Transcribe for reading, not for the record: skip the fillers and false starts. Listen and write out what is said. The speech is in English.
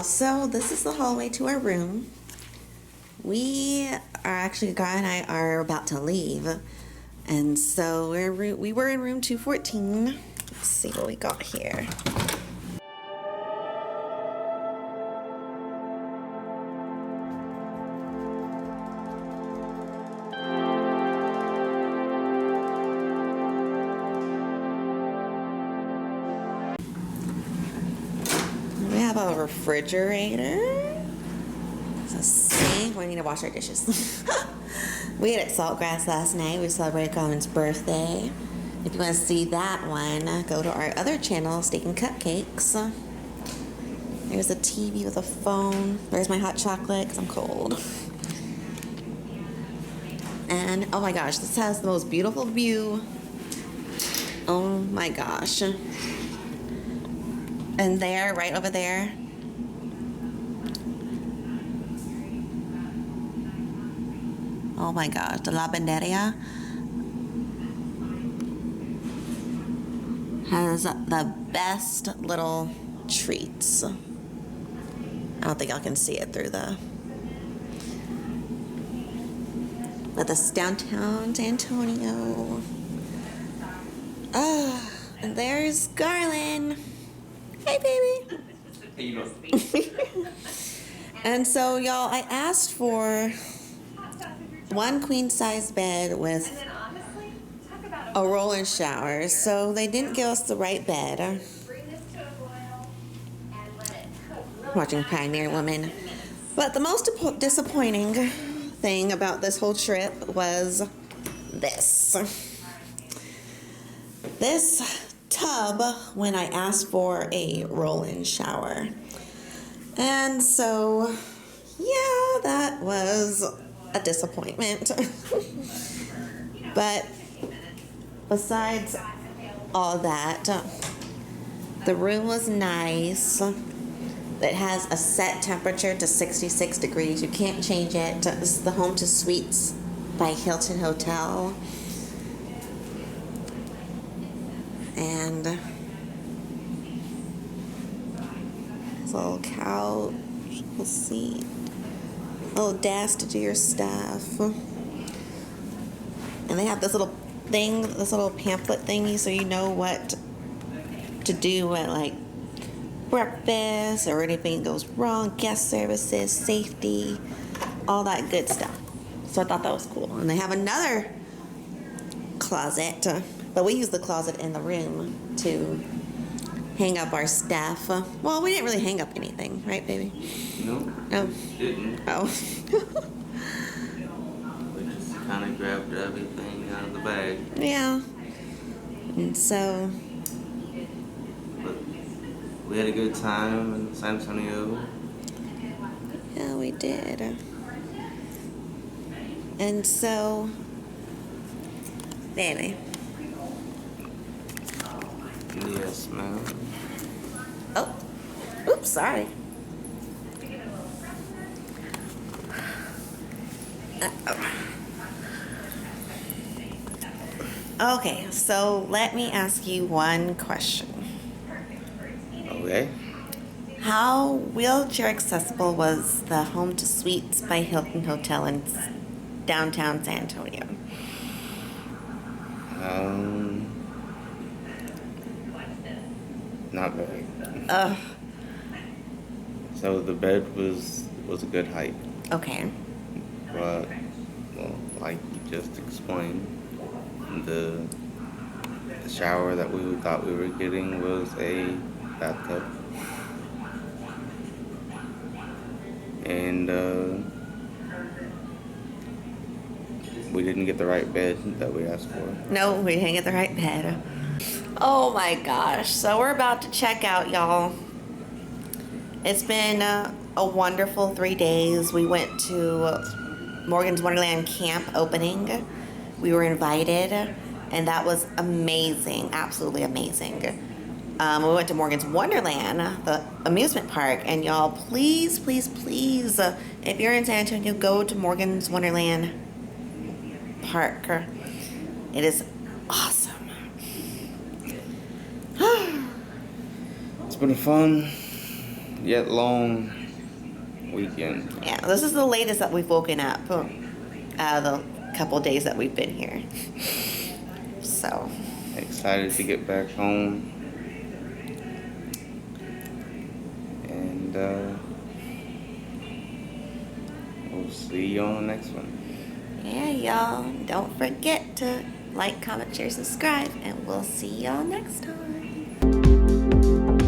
y'all, so this is the hallway to our room. We are actually, Guy and I are about to leave. And so we were in room 214. Let's see what we got here. We have a refrigerator. There's a sink. We need to wash our dishes. We ate at Saltgrass last night. We celebrated Garland's birthday. If you want to see that one, go to our other channel, Steak and Cupcakes. There's a TV with a phone. There's my hot chocolate because I'm cold. And oh my gosh, this has the most beautiful view. Oh my gosh. And there, right over there, oh my gosh, the lavanderia has the best little treats. I don't think y'all can see it through but this downtown San Antonio. And there's Garland. Hey, baby. Hey, you know. And so, y'all, I asked for one queen-size bed with a roll-in shower. So they didn't give us the right bed. Watching Pioneer Woman. But the most disappointing thing about this whole trip was this. This tub when I asked for a roll-in shower. And so, yeah, that was a disappointment. But besides all that, the room was nice. It has a set temperature to 66 degrees. You can't change it. This is the Home2Suites by Hilton Hotel. And this little couch, little seat, little desk to do your stuff. And they have this little thing, this little pamphlet thingy, so you know what to do at like breakfast or anything goes wrong, guest services, safety, all that good stuff. So I thought that was cool. And they have another closet, but we use the closet in the room to hang up our stuff. Well, we didn't really hang up anything, right, baby? No. No. Didn't. Oh. We just kind of grabbed everything out of the bag. Yeah. And so, But we had a good time in San Antonio. yeah, we did. And so, baby. Yes, ma'am. Oh, oops, sorry. Okay, so let me ask you one question. Okay. How wheelchair accessible was the Home2Suites by Hilton Hotel in downtown San Antonio? Not very. Ugh. So the bed was a good height, Okay. but well, like you just explained, the shower that we thought we were getting was a bathtub, and we didn't get the right bed that we asked for. No, we didn't get the right bed. Oh my gosh. So we're about to check out, y'all. It's been a wonderful 3 days. We went to Morgan's Wonderland camp opening. We were invited, and that was amazing. Absolutely amazing. We went to Morgan's Wonderland, the amusement park, and y'all, please, please, please, if you're in San Antonio, go to Morgan's Wonderland Park. It is awesome. It's been a fun yet long weekend. Yeah, this is the latest that we've woken up out of the couple days that we've been here. So Excited to get back home. And we'll see you on the next one. yeah, y'all, don't forget to like, comment, share, subscribe, and we'll see y'all next time.